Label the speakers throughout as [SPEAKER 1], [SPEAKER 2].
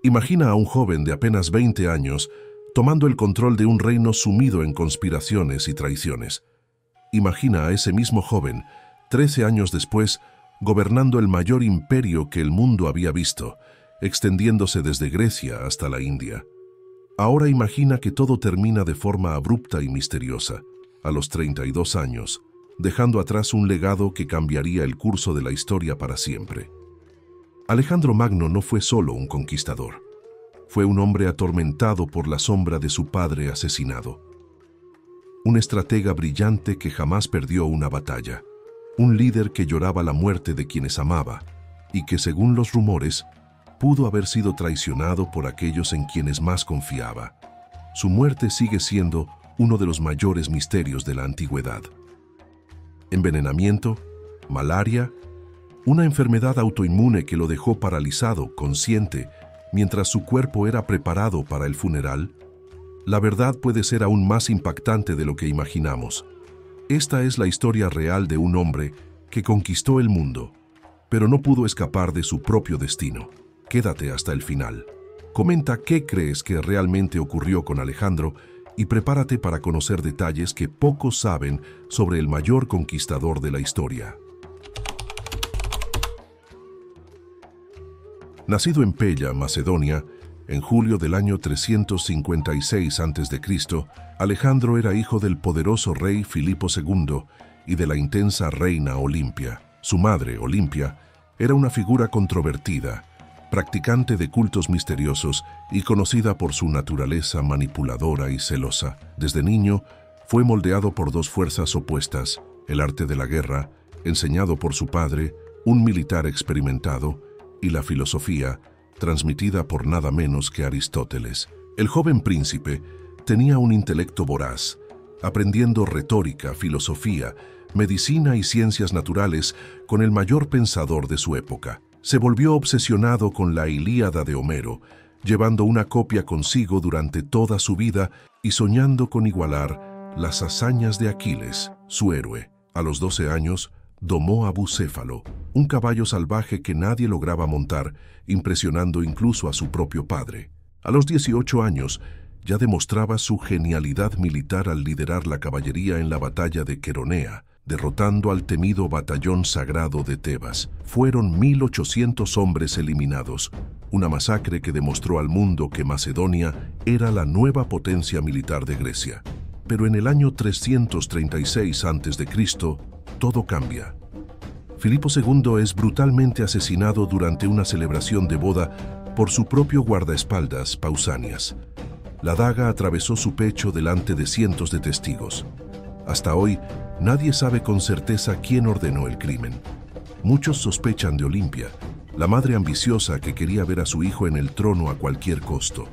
[SPEAKER 1] Imagina a un joven de apenas 20 años tomando el control de un reino sumido en conspiraciones y traiciones. Imagina a ese mismo joven, 13 años después, gobernando el mayor imperio que el mundo había visto, extendiéndose desde Grecia hasta la India. Ahora imagina que todo termina de forma abrupta y misteriosa, a los 32 años, dejando atrás un legado que cambiaría el curso de la historia para siempre. Alejandro Magno no fue solo un conquistador. Fue un hombre atormentado por la sombra de su padre asesinado. Un estratega brillante que jamás perdió una batalla. Un líder que lloraba la muerte de quienes amaba y que, según los rumores, pudo haber sido traicionado por aquellos en quienes más confiaba. Su muerte sigue siendo uno de los mayores misterios de la antigüedad. Envenenamiento, malaria, una enfermedad autoinmune que lo dejó paralizado, consciente, mientras su cuerpo era preparado para el funeral. La verdad puede ser aún más impactante de lo que imaginamos. Esta es la historia real de un hombre que conquistó el mundo, pero no pudo escapar de su propio destino. Quédate hasta el final. Comenta qué crees que realmente ocurrió con Alejandro y prepárate para conocer detalles que pocos saben sobre el mayor conquistador de la historia. Nacido en Pella, Macedonia, en julio del año 356 a.C., Alejandro era hijo del poderoso rey Filipo II y de la intensa reina Olimpia. Su madre, Olimpia, era una figura controvertida, practicante de cultos misteriosos y conocida por su naturaleza manipuladora y celosa. Desde niño, fue moldeado por dos fuerzas opuestas: el arte de la guerra, enseñado por su padre, un militar experimentado, y la filosofía, transmitida por nada menos que Aristóteles. El joven príncipe tenía un intelecto voraz, aprendiendo retórica, filosofía, medicina y ciencias naturales con el mayor pensador de su época. Se volvió obsesionado con la Ilíada de Homero, llevando una copia consigo durante toda su vida y soñando con igualar las hazañas de Aquiles, su héroe. A los 12 años, domó a Bucéfalo, un caballo salvaje que nadie lograba montar, impresionando incluso a su propio padre. A los 18 años, ya demostraba su genialidad militar al liderar la caballería en la batalla de Queronea, derrotando al temido batallón sagrado de Tebas. Fueron 1.800 hombres eliminados, una masacre que demostró al mundo que Macedonia era la nueva potencia militar de Grecia. Pero en el año 336 a.C., todo cambia. Filipo II es brutalmente asesinado durante una celebración de boda por su propio guardaespaldas, Pausanias. La daga atravesó su pecho delante de cientos de testigos. Hasta hoy, nadie sabe con certeza quién ordenó el crimen. Muchos sospechan de Olimpia, la madre ambiciosa que quería ver a su hijo en el trono a cualquier costo.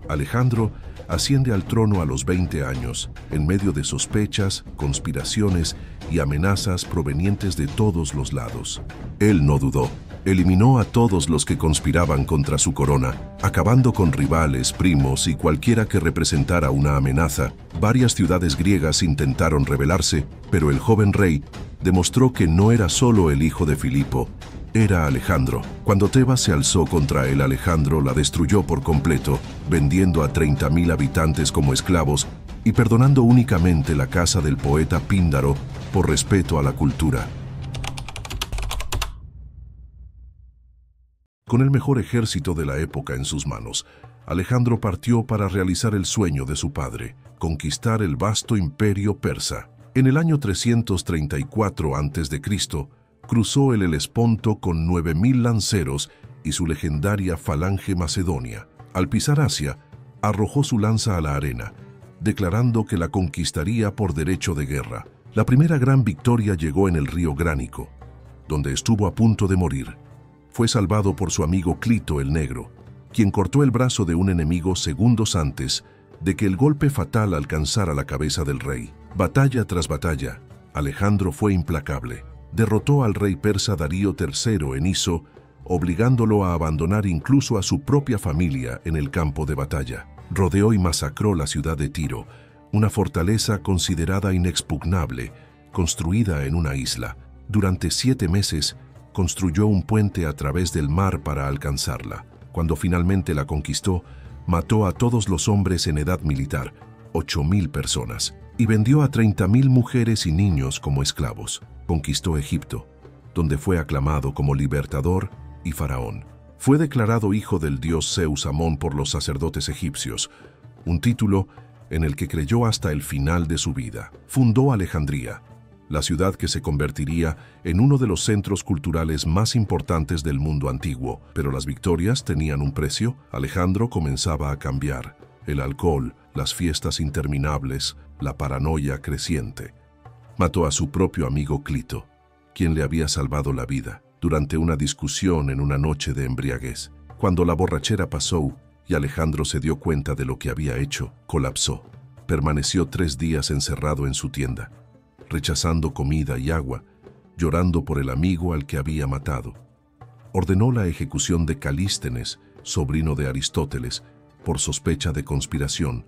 [SPEAKER 1] Alejandro asciende al trono a los 20 años, en medio de sospechas, conspiraciones y amenazas provenientes de todos los lados. Él no dudó. Eliminó a todos los que conspiraban contra su corona, acabando con rivales, primos y cualquiera que representara una amenaza. Varias ciudades griegas intentaron rebelarse, pero el joven rey demostró que no era solo el hijo de Filipo, era Alejandro. Cuando Tebas se alzó contra él, Alejandro la destruyó por completo, vendiendo a 30.000 habitantes como esclavos y perdonando únicamente la casa del poeta Píndaro por respeto a la cultura. Con el mejor ejército de la época en sus manos, Alejandro partió para realizar el sueño de su padre, conquistar el vasto imperio persa. En el año 334 a.C., cruzó el Helesponto con 9.000 lanceros y su legendaria falange macedonia. Al pisar Asia, arrojó su lanza a la arena, declarando que la conquistaría por derecho de guerra. La primera gran victoria llegó en el río Gránico, donde estuvo a punto de morir. Fue salvado por su amigo Clito el Negro, quien cortó el brazo de un enemigo segundos antes de que el golpe fatal alcanzara la cabeza del rey. Batalla tras batalla, Alejandro fue implacable. Derrotó al rey persa Darío III en Iso, obligándolo a abandonar incluso a su propia familia en el campo de batalla. Rodeó y masacró la ciudad de Tiro, una fortaleza considerada inexpugnable, construida en una isla. Durante 7 meses, construyó un puente a través del mar para alcanzarla. Cuando finalmente la conquistó, mató a todos los hombres en edad militar, 8.000 personas, y vendió a 30.000 mujeres y niños como esclavos. Conquistó Egipto, donde fue aclamado como libertador y faraón. Fue declarado hijo del dios Zeus Amón por los sacerdotes egipcios, un título en el que creyó hasta el final de su vida. Fundó Alejandría, la ciudad que se convertiría en uno de los centros culturales más importantes del mundo antiguo. Pero las victorias tenían un precio. Alejandro comenzaba a cambiar. El alcohol, las fiestas interminables, la paranoia creciente. Mató a su propio amigo Clito, quien le había salvado la vida, durante una discusión en una noche de embriaguez. Cuando la borrachera pasó y Alejandro se dio cuenta de lo que había hecho, colapsó. Permaneció 3 días encerrado en su tienda, rechazando comida y agua, llorando por el amigo al que había matado. Ordenó la ejecución de Calístenes, sobrino de Aristóteles, por sospecha de conspiración,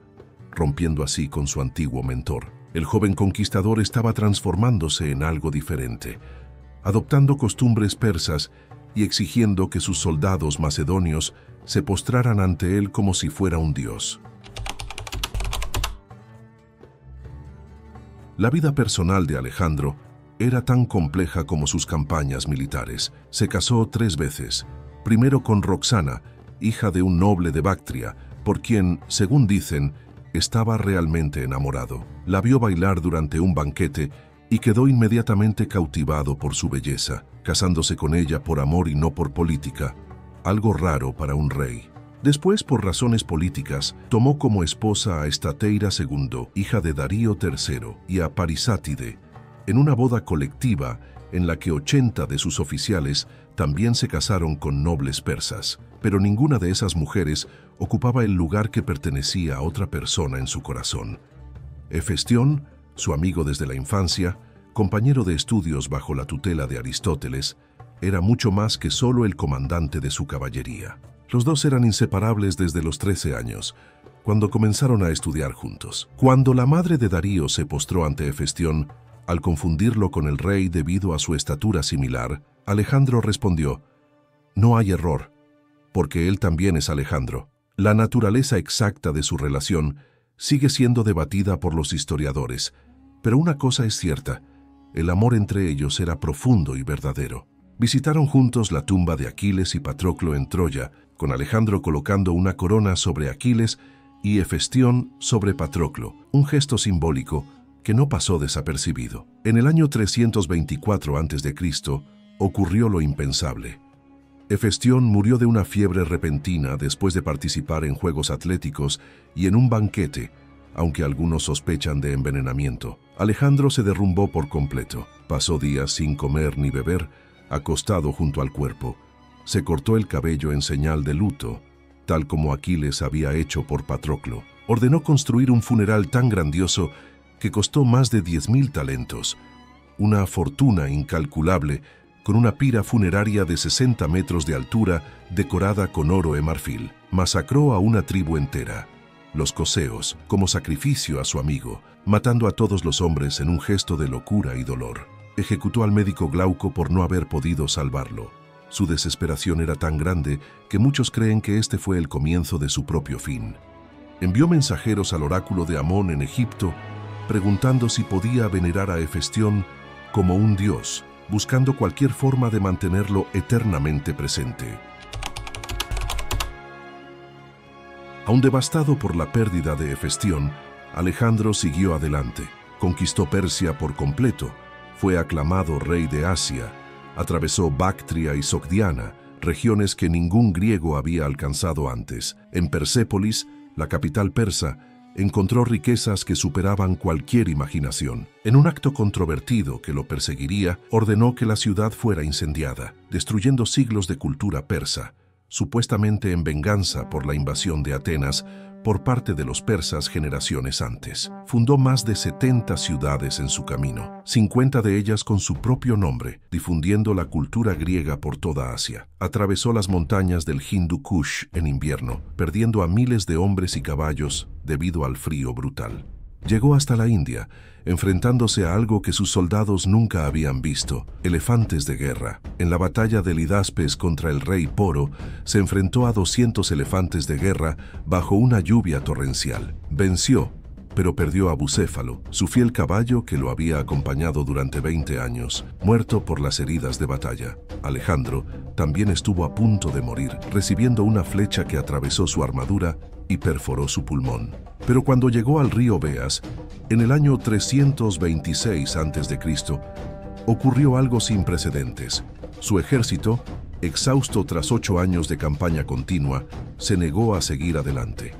[SPEAKER 1] rompiendo así con su antiguo mentor. El joven conquistador estaba transformándose en algo diferente, adoptando costumbres persas y exigiendo que sus soldados macedonios se postraran ante él como si fuera un dios. La vida personal de Alejandro era tan compleja como sus campañas militares. Se casó 3 veces, primero con Roxana, hija de un noble de Bactria, por quien, según dicen, estaba realmente enamorado. La vio bailar durante un banquete y quedó inmediatamente cautivado por su belleza, casándose con ella por amor y no por política, algo raro para un rey. Después, por razones políticas, tomó como esposa a Estateira II, hija de Darío III, y a Parisátide, en una boda colectiva en la que 80 de sus oficiales también se casaron con nobles persas, pero ninguna de esas mujeres ocupaba el lugar que pertenecía a otra persona en su corazón. Hefestión, su amigo desde la infancia, compañero de estudios bajo la tutela de Aristóteles, era mucho más que solo el comandante de su caballería. Los dos eran inseparables desde los 13 años, cuando comenzaron a estudiar juntos. Cuando la madre de Darío se postró ante Hefestión, al confundirlo con el rey debido a su estatura similar, Alejandro respondió: «No hay error, porque él también es Alejandro». La naturaleza exacta de su relación sigue siendo debatida por los historiadores, pero una cosa es cierta: el amor entre ellos era profundo y verdadero. Visitaron juntos la tumba de Aquiles y Patroclo en Troya, con Alejandro colocando una corona sobre Aquiles y Hefestión sobre Patroclo, un gesto simbólico que no pasó desapercibido. En el año 324 a.C. ocurrió lo impensable. Hefestión murió de una fiebre repentina después de participar en juegos atléticos y en un banquete, aunque algunos sospechan de envenenamiento. Alejandro se derrumbó por completo. Pasó días sin comer ni beber, acostado junto al cuerpo. Se cortó el cabello en señal de luto, tal como Aquiles había hecho por Patroclo. Ordenó construir un funeral tan grandioso que costó más de 10.000 talentos, una fortuna incalculable, con una pira funeraria de 60 metros de altura decorada con oro y marfil. Masacró a una tribu entera, los coseos, como sacrificio a su amigo, matando a todos los hombres en un gesto de locura y dolor. Ejecutó al médico Glauco por no haber podido salvarlo. Su desesperación era tan grande que muchos creen que este fue el comienzo de su propio fin. Envió mensajeros al oráculo de Amón en Egipto, preguntando si podía venerar a Hefestión como un dios, buscando cualquier forma de mantenerlo eternamente presente. Aún devastado por la pérdida de Hefestión, Alejandro siguió adelante. Conquistó Persia por completo, fue aclamado rey de Asia, atravesó Bactria y Sogdiana, regiones que ningún griego había alcanzado antes. En Persépolis, la capital persa, encontró riquezas que superaban cualquier imaginación. En un acto controvertido que lo perseguiría, ordenó que la ciudad fuera incendiada, destruyendo siglos de cultura persa, supuestamente en venganza por la invasión de Atenas por parte de los persas generaciones antes. Fundó más de 70 ciudades en su camino, 50 de ellas con su propio nombre, difundiendo la cultura griega por toda Asia. Atravesó las montañas del Hindu Kush en invierno, perdiendo a miles de hombres y caballos debido al frío brutal. Llegó hasta la India, enfrentándose a algo que sus soldados nunca habían visto: elefantes de guerra. En la batalla de Lidaspes contra el rey Poro, se enfrentó a 200 elefantes de guerra bajo una lluvia torrencial. Venció, pero perdió a Bucéfalo, su fiel caballo que lo había acompañado durante 20 años, muerto por las heridas de batalla. Alejandro también estuvo a punto de morir, recibiendo una flecha que atravesó su armadura y perforó su pulmón. Pero cuando llegó al río Beas, en el año 326 a.C., ocurrió algo sin precedentes. Su ejército, exhausto tras 8 años de campaña continua, se negó a seguir adelante.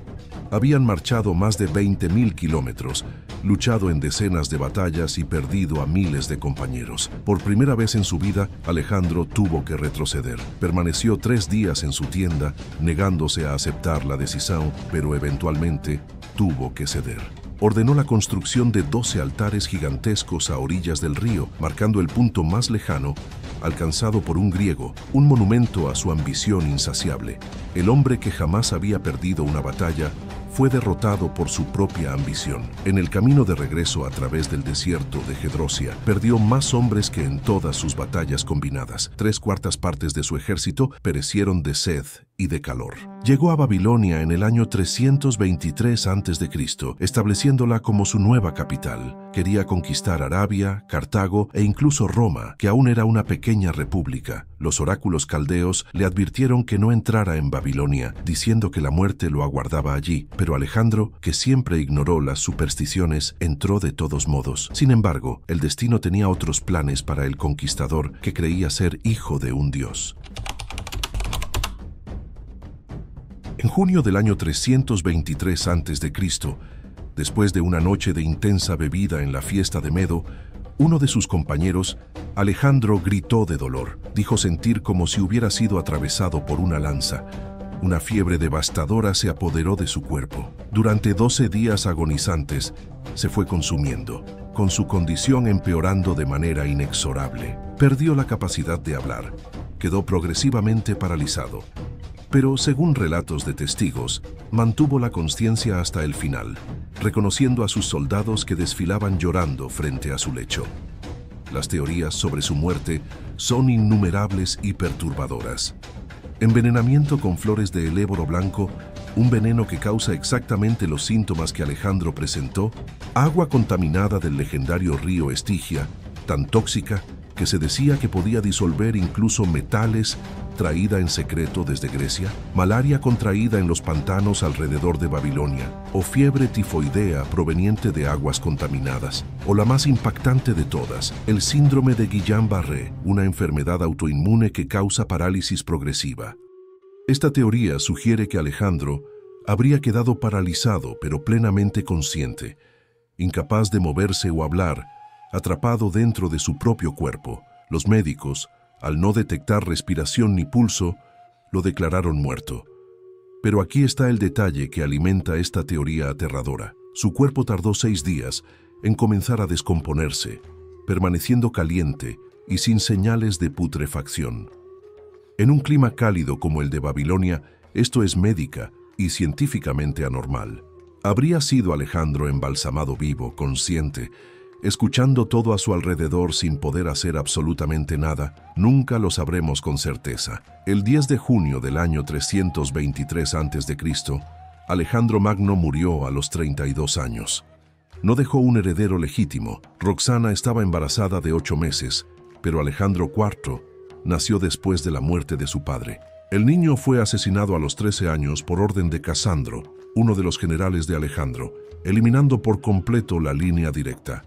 [SPEAKER 1] Habían marchado más de 20.000 kilómetros, luchado en decenas de batallas y perdido a miles de compañeros. Por primera vez en su vida, Alejandro tuvo que retroceder. Permaneció 3 días en su tienda, negándose a aceptar la decisión, pero eventualmente tuvo que ceder. Ordenó la construcción de 12 altares gigantescos a orillas del río, marcando el punto más lejano, alcanzado por un griego, un monumento a su ambición insaciable. El hombre que jamás había perdido una batalla fue derrotado por su propia ambición. En el camino de regreso a través del desierto de Gedrosia, perdió más hombres que en todas sus batallas combinadas. 3/4 partes de su ejército perecieron de sed y de calor. Llegó a Babilonia en el año 323 a.C., estableciéndola como su nueva capital. Quería conquistar Arabia, Cartago e incluso Roma, que aún era una pequeña república. Los oráculos caldeos le advirtieron que no entrara en Babilonia, diciendo que la muerte lo aguardaba allí. Pero Alejandro, que siempre ignoró las supersticiones, entró de todos modos. Sin embargo, el destino tenía otros planes para el conquistador que creía ser hijo de un dios. En junio del año 323 a.C., después de una noche de intensa bebida en la fiesta de Medo, uno de sus compañeros, Alejandro, gritó de dolor. Dijo sentir como si hubiera sido atravesado por una lanza. Una fiebre devastadora se apoderó de su cuerpo. Durante 12 días agonizantes, se fue consumiendo, con su condición empeorando de manera inexorable. Perdió la capacidad de hablar. Quedó progresivamente paralizado. Pero, según relatos de testigos, mantuvo la conciencia hasta el final, reconociendo a sus soldados que desfilaban llorando frente a su lecho. Las teorías sobre su muerte son innumerables y perturbadoras. Envenenamiento con flores de eléboro blanco, un veneno que causa exactamente los síntomas que Alejandro presentó. Agua contaminada del legendario río Estigia, tan tóxica que se decía que podía disolver incluso metales, traída en secreto desde Grecia. Malaria contraída en los pantanos alrededor de Babilonia, o fiebre tifoidea proveniente de aguas contaminadas, o la más impactante de todas, el síndrome de Guillain-Barré, una enfermedad autoinmune que causa parálisis progresiva. Esta teoría sugiere que Alejandro habría quedado paralizado pero plenamente consciente, incapaz de moverse o hablar, atrapado dentro de su propio cuerpo. Los médicos, al no detectar respiración ni pulso, lo declararon muerto. Pero aquí está el detalle que alimenta esta teoría aterradora. Su cuerpo tardó 6 días en comenzar a descomponerse, permaneciendo caliente y sin señales de putrefacción. En un clima cálido como el de Babilonia, esto es médica y científicamente anormal. ¿Habría sido Alejandro embalsamado vivo, consciente, escuchando todo a su alrededor sin poder hacer absolutamente nada? Nunca lo sabremos con certeza. El 10 de junio del año 323 a.C., Alejandro Magno murió a los 32 años. No dejó un heredero legítimo. Roxana estaba embarazada de 8 meses, pero Alejandro IV nació después de la muerte de su padre. El niño fue asesinado a los 13 años por orden de Casandro, uno de los generales de Alejandro, eliminando por completo la línea directa.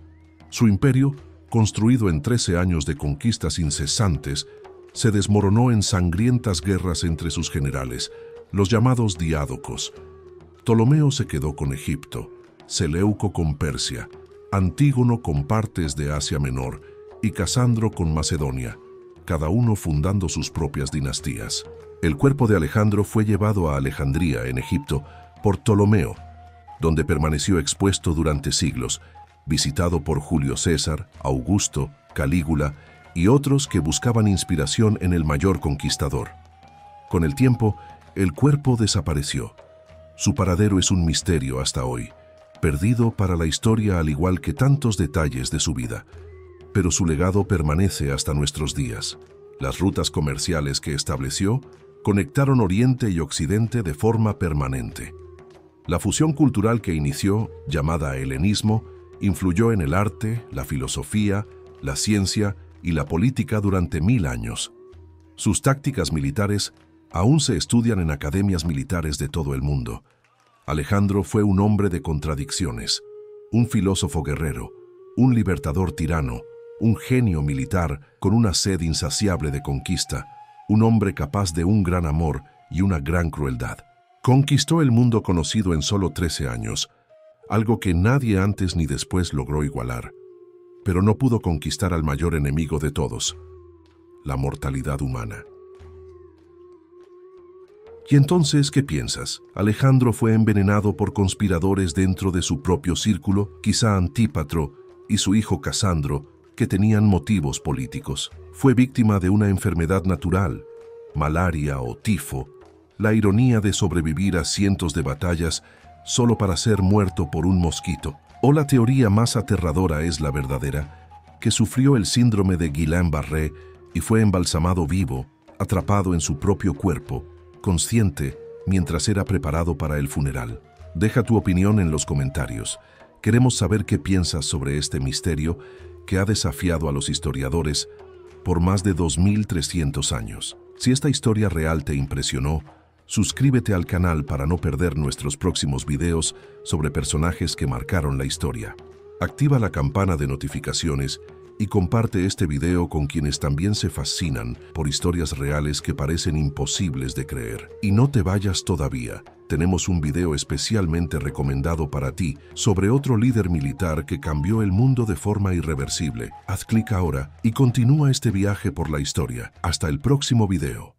[SPEAKER 1] Su imperio, construido en 13 años de conquistas incesantes, se desmoronó en sangrientas guerras entre sus generales, los llamados diádocos. Ptolomeo se quedó con Egipto, Seleuco con Persia, Antígono con partes de Asia Menor y Casandro con Macedonia, cada uno fundando sus propias dinastías. El cuerpo de Alejandro fue llevado a Alejandría, en Egipto, por Ptolomeo, donde permaneció expuesto durante siglos, visitado por Julio César, Augusto, Calígula y otros que buscaban inspiración en el mayor conquistador. Con el tiempo, el cuerpo desapareció. Su paradero es un misterio hasta hoy, perdido para la historia al igual que tantos detalles de su vida. Pero su legado permanece hasta nuestros días. Las rutas comerciales que estableció conectaron Oriente y Occidente de forma permanente. La fusión cultural que inició, llamada helenismo, influyó en el arte, la filosofía, la ciencia y la política durante 1000 años. Sus tácticas militares aún se estudian en academias militares de todo el mundo. Alejandro fue un hombre de contradicciones, un filósofo guerrero, un libertador tirano, un genio militar con una sed insaciable de conquista, un hombre capaz de un gran amor y una gran crueldad. Conquistó el mundo conocido en solo 13 años, algo que nadie antes ni después logró igualar. Pero no pudo conquistar al mayor enemigo de todos, la mortalidad humana. ¿Y entonces qué piensas? Alejandro fue envenenado por conspiradores dentro de su propio círculo, quizá Antípatro y su hijo Casandro, que tenían motivos políticos. Fue víctima de una enfermedad natural, malaria o tifo, la ironía de sobrevivir a cientos de batallas solo para ser muerto por un mosquito. O la teoría más aterradora es la verdadera, que sufrió el síndrome de Guillain-Barré y fue embalsamado vivo, atrapado en su propio cuerpo, consciente mientras era preparado para el funeral. Deja tu opinión en los comentarios. Queremos saber qué piensas sobre este misterio que ha desafiado a los historiadores por más de 2300 años. Si esta historia real te impresionó, suscríbete al canal para no perder nuestros próximos videos sobre personajes que marcaron la historia. Activa la campana de notificaciones y comparte este video con quienes también se fascinan por historias reales que parecen imposibles de creer. Y no te vayas todavía, tenemos un video especialmente recomendado para ti sobre otro líder militar que cambió el mundo de forma irreversible. Haz clic ahora y continúa este viaje por la historia. Hasta el próximo video.